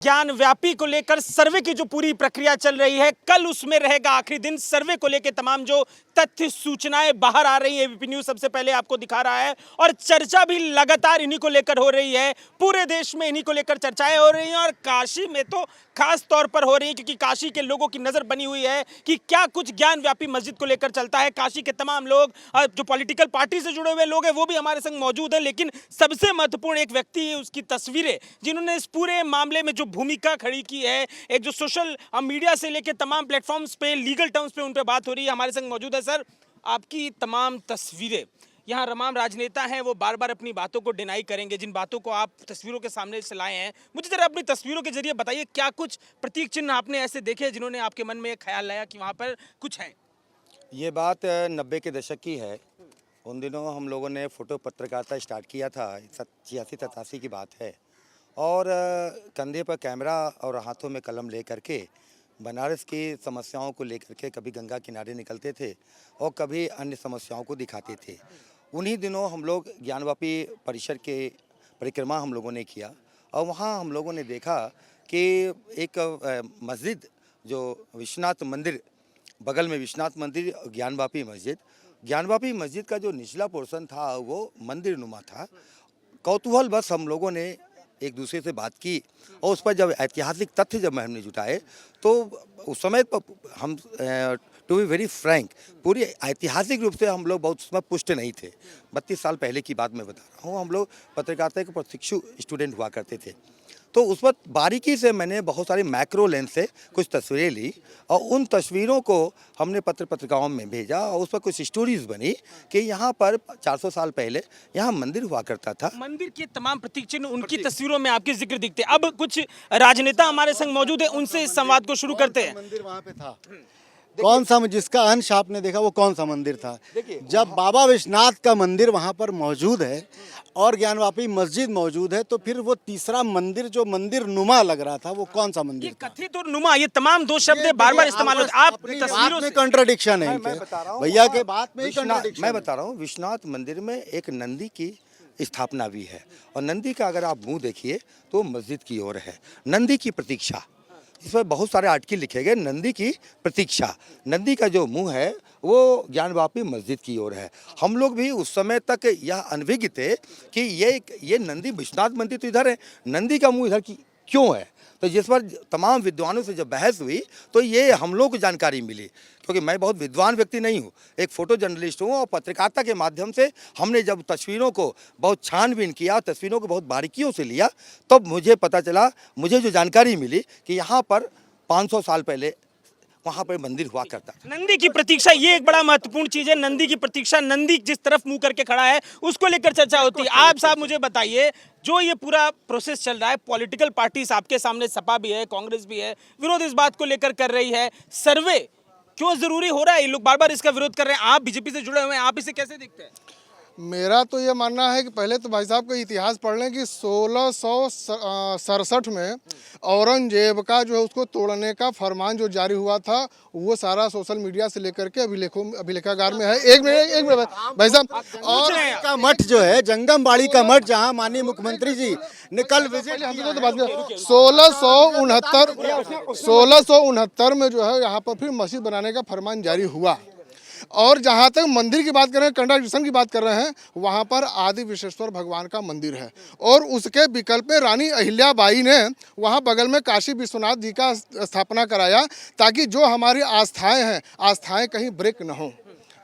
ज्ञान व्यापी को लेकर सर्वे की जो पूरी प्रक्रिया चल रही है, कल उसमें रहेगा आखिरी दिन। सर्वे को लेकर तमाम जो तथ्य सूचनाएं बाहर आ रही है, एबीपी न्यूज सबसे पहले आपको दिखा रहा है और चर्चा भी लगातार इन्हीं को लेकर हो रही है। पूरे देश में इन्हीं को लेकर चर्चाएं हो रही हैं और काशी में तो खास तौर पर हो रही है, क्योंकि काशी के लोगों की नजर बनी हुई है कि क्या कुछ ज्ञान व्यापी मस्जिद को लेकर चलता है। काशी के तमाम लोग, जो पॉलिटिकल पार्टी से जुड़े हुए लोग हैं, वो भी हमारे संग मौजूद हैं, लेकिन सबसे महत्वपूर्ण एक व्यक्ति है, उसकी तस्वीरें, जिन्होंने इस पूरे मामले में जो भूमिका खड़ी की है, एक जो सोशल मीडिया से लेकर तमाम प्लेटफॉर्म्स पे, लीगल टर्म्स पे उन पे बात हो रही है। हमारे संग मौजूद है। सर, आपकी तमाम तस्वीरें, यहाँ तमाम राजनेता हैं, वो बार बार अपनी बातों को डिनाई करेंगे, जिन बातों को आप तस्वीरों के सामने से लाए हैं। मुझे जरा अपनी तस्वीरों के जरिए बताइए, क्या कुछ प्रतीक चिन्ह आपने ऐसे देखे जिन्होंने आपके मन में एक ख्याल लाया कि वहाँ पर कुछ है? ये बात 90 के दशक की है। उन दिनों हम लोगों ने फ़ोटो पत्रकारिता स्टार्ट किया था, 86-87 की बात है। और कंधे पर कैमरा और हाथों में कलम ले करके बनारस की समस्याओं को लेकर के कभी गंगा किनारे निकलते थे और कभी अन्य समस्याओं को दिखाते थे। उन्हीं दिनों हम लोग ज्ञानवापी परिसर के परिक्रमा हम लोगों ने किया और वहाँ हम लोगों ने देखा कि एक मस्जिद, जो विश्वनाथ मंदिर, बगल में विश्वनाथ मंदिर, ज्ञानवापी मस्जिद का जो निचला पोर्शन था वो मंदिर नुमा था। कौतूहल बस हम लोगों ने एक दूसरे से बात की और उस पर जब ऐतिहासिक तथ्य जब हमने जुटाए तो उस समय पर हम, टू बी वेरी फ्रैंक, पूरी ऐतिहासिक रूप से हम लोग बहुत उसमें पुष्ट नहीं थे। 32 साल पहले की बात मैं बता रहा हूँ। हम लोग पत्रकारिता के प्रशिक्षु स्टूडेंट हुआ करते थे, तो उस वक्त बारीकी से मैंने बहुत सारी मैक्रो लेंस से कुछ तस्वीरें ली और उन तस्वीरों को हमने पत्रिकाओं में भेजा और उस पर कुछ स्टोरीज बनी कि यहाँ पर 400 साल पहले यहाँ मंदिर हुआ करता था। मंदिर के तमाम प्रतीक चिन्ह उनकी तस्वीरों में आपके जिक्र दिखते हैं। अब कुछ राजनेता हमारे संग मौजूद है, उनसे इस संवाद को शुरू करते हैं। मंदिर वहाँ पे था, कौन सा, जिसका अंश आपने देखा वो कौन सा मंदिर था? जब बाबा विश्वनाथ का मंदिर वहाँ पर मौजूद है और ज्ञानवापी मस्जिद मौजूद है, तो फिर वो तीसरा मंदिर जो मंदिर नुमा लग रहा था वो कौन सा मंदिर था? कथित और नुमा, ये तमाम दो शब्द बार बार इस्तेमाल होते हैं। आप तस्वीरों में कंट्राडिक्शन है भैया के बात में। मैं बता रहा हूँ, विश्वनाथ मंदिर में एक नंदी की स्थापना भी है और नंदी का अगर आप मुंह देखिए तो मस्जिद की ओर है। नंदी की प्रतीक्षा, इसमें बहुत सारे आर्टिकल लिखे गए। नंदी की प्रतीक्षा, नंदी का जो मुंह है वो ज्ञानवापी मस्जिद की ओर है। हम लोग भी उस समय तक यह अनभिज्ञ थे कि ये नंदी, विश्वनाथ मंदिर तो इधर है, नंदी का मुंह इधर की क्यों है? तो जिस पर तमाम विद्वानों से जब बहस हुई तो ये हम लोग को जानकारी मिली, क्योंकि मैं बहुत विद्वान व्यक्ति नहीं हूँ, एक फ़ोटो जर्नलिस्ट हूँ और पत्रकारिता के माध्यम से हमने जब तस्वीरों को बहुत छानबीन किया, तस्वीरों को बहुत बारीकियों से लिया, तब मुझे पता चला, मुझे जो जानकारी मिली कि यहाँ पर 500 साल पहले वहाँ पर मंदिर हुआ करता था। नंदी की प्रतीक्षा, ये एक बड़ा महत्वपूर्ण चीज है। नंदी की प्रतीक्षा, नंदी जिस तरफ मुंह करके खड़ा है उसको लेकर चर्चा होती है। आप साहब मुझे बताइए, जो ये पूरा प्रोसेस चल रहा है, पॉलिटिकल पार्टीज आपके सामने, सपा भी है, कांग्रेस भी है, विरोध इस बात को लेकर कर रही है। सर्वे क्यों जरूरी हो रहा है? ये लोग बार बार इसका विरोध कर रहे हैं। आप बीजेपी से जुड़े हुए हैं, आप इसे कैसे देखते हैं? मेरा तो ये मानना है कि पहले तो भाई साहब का इतिहास पढ़ लें कि 1667 में औरंगजेब का जो है उसको तोड़ने का फरमान जो जारी हुआ था, वो सारा सोशल मीडिया से लेकर के अभिलेखागार में है। एक मिनट भाई साहब, और का मठ जो है, जंगमबाड़ी का मठ, जहां माननीय मुख्यमंत्री जी ने कल विजिट किया, तो बात 1669 में जो है यहाँ पर फिर मस्जिद बनाने का फरमान जारी हुआ। और जहाँ तक मंदिर की बात कर रहे हैं, कंट्राडिक्शन की बात कर रहे हैं, वहाँ पर आदि विश्वेश्वर भगवान का मंदिर है और उसके विकल्प में रानी अहिल्याबाई ने वहाँ बगल में काशी विश्वनाथ जी का स्थापना कराया, ताकि जो हमारी आस्थाएं हैं, आस्थाएं कहीं ब्रेक न हो।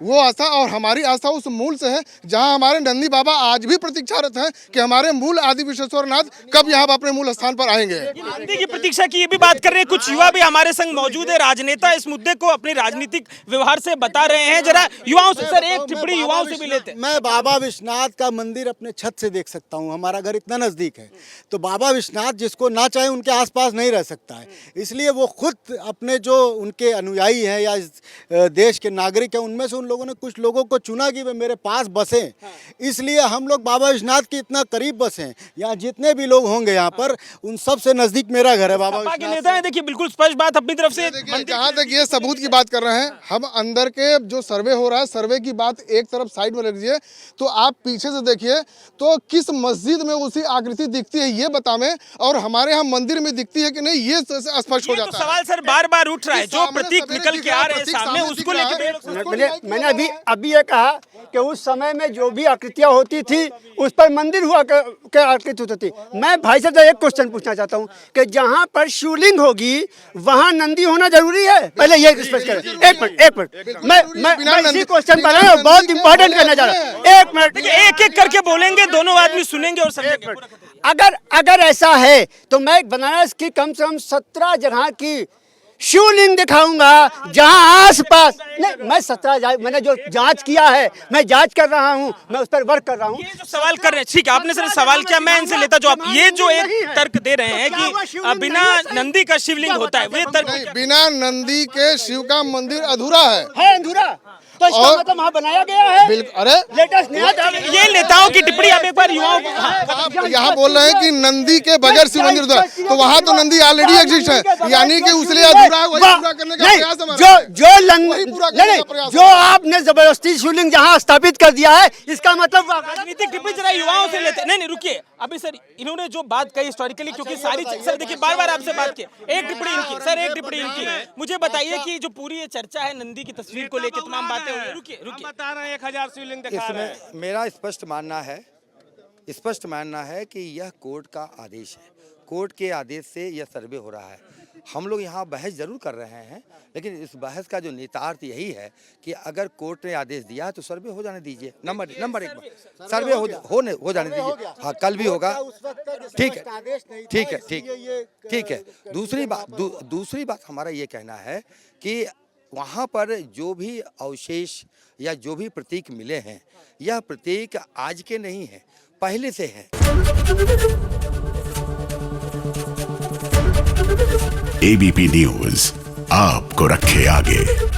वो आस्था और हमारी आस्था उस मूल से है, जहां हमारे नंदी बाबा आज भी प्रतीक्षारत हैं कि हमारे मूल आदि विश्वेश्वरनाथ कब यहाँ अपने मूल स्थान पर आएंगे। नंदी की प्रतीक्षा की ये भी बात कर रहे हैं। कुछ युवा भी हमारे संग मौजूद है, राजनेता इस मुद्दे को अपने राजनीतिक व्यवहार से बता रहे हैं। जरा युवाओं से, सर, एक टिप्पणी युवाओं से भी लेते हैं। मैं बाबा विश्वनाथ का मंदिर अपने छत से देख सकता हूँ, हमारा घर इतना नज़दीक है, तो बाबा विश्वनाथ जिसको ना चाहे उनके आसपास नहीं रह सकता है। इसलिए वो खुद अपने जो उनके अनुयायी हैं या इस देश के नागरिक हैं, उनमें से उन लोगों ने कुछ लोगों को चुना कि वे मेरे पास बसें, इसलिए हम लोग बाबा विश्वनाथ के इतना करीब बसे। यहाँ जितने भी लोग होंगे यहाँ पर, उन सबसे नजदीक मेरा घर है बाबा सपा के विश्वनाथ नेता हैं, देखिए बिल्कुल स्पष्ट बात अपनी तरफ से। देखिए, जहाँ तक ये सबूत की बात कर रहे हैं, हम अंदर के जो सर्वे हो रहा है, सर्वे की बात एक तरफ साइड में रख दीजिए, तो आप पीछे से देखिए तो किस मस्जिद में उसी आकृति दिखती है ये बतावें, और हमारे यहाँ मंदिर में दिखती है कि नहीं ये स्पष्ट हो ये तो जाता है। सवाल सर बार बार उठ रहा है, जो सामने प्रतीक सवेरे निकल दिख के रहा आ है, रहे हैं प्रतीक सामने, सामने उसको दिख रहा लेके है। भी लोग- मैंने अभी ये कहा कि उस समय में जो भी आकृतियां होती थी उस पर मंदिर हुआ के आकृति होती थी। मैं भाई साहब से एक क्वेश्चन पूछना चाहता हूं कि जहां पर शिवलिंग होगी वहां नंदी होना जरूरी है? पहले ये स्पष्ट करें। एक मिनट, मैं इसी क्वेश्चन पर ना बहुत इंपॉर्टेंट करना चाह रहा हूं। एक मिनट, देखिए एक एक करके बोलेंगे, दोनों आदमी सुनेंगे और समझेंगे। अगर ऐसा है तो मैं बनारस की कम से कम 17 जगह की शिवलिंग दिखाऊंगा जहां आसपास नहीं, मैं 17 मैंने जो जांच किया है, मैं जांच कर रहा हूं, मैं उस पर वर्क कर रहा हूं। ये जो सवाल कर रहे हैं, ठीक है, आपने सर सवाल किया, मैं इनसे लेता जो आप ये जो एक तर्क दे रहे हैं कि बिना नंदी का शिवलिंग होता है, वो तर्क नहीं, बिना नंदी के शिव का मंदिर अधूरा है। अधूरा, तो इसका और- मतलब वहाँ बनाया गया है। बिल्कुल, अरे लेटेस्ट नया ये नेताओं की टिप्पणी आप एक बार युवाओं को आप यहाँ बोल रहे हैं कि नंदी के बगैर शिव मंदिर अधूरा है, तो वहाँ तो नंदी ऑलरेडी एग्जिस्ट है, यानी कि उसलिए अधूरा है, वही पूरा करने का प्रयास है हमारा। वही पूरा करने का प्रयास जो आपने जबरदस्ती शिवलिंग जहाँ स्थापित कर दिया है, इसका मतलब राजनीतिक टिप्पणी जरा युवाओं से लेते नहीं रुकिए अभी सर, इन्होंने जो बात कही हिस्टोरिकली, क्योंकि सारी सर देखिए बार बार आपसे बात की, एक टिप्पणी इनकी सर, एक टिप्पणी इनकी, मुझे बताइए कि जो पूरी ये चर्चा है नंदी की तस्वीर को लेकर तमाम बातें हो रही हैं, रुकिए बता रहे हैं 1000 शिवलिंग दिखा रहे हैं। इसमें मेरा स्पष्ट मानना है कि यह कोर्ट का आदेश है। कोर्ट के आदेश से यह सर्वे हो रहा है। हम लोग यहाँ बहस जरूर कर रहे हैं, लेकिन इस बहस का जो निहितार्थ यही है कि अगर कोर्ट ने आदेश दिया है तो सर्वे हो जाने दीजिए। नंबर एक सर्वे हो जाने दीजिए। हाँ, कल भी होगा। ठीक है। दूसरी बात हमारा ये कहना है कि वहाँ पर जो भी अवशेष या जो भी प्रतीक मिले हैं, यह प्रतीक आज के नहीं है, पहले से है। एबीपी न्यूज आपको रखे आगे।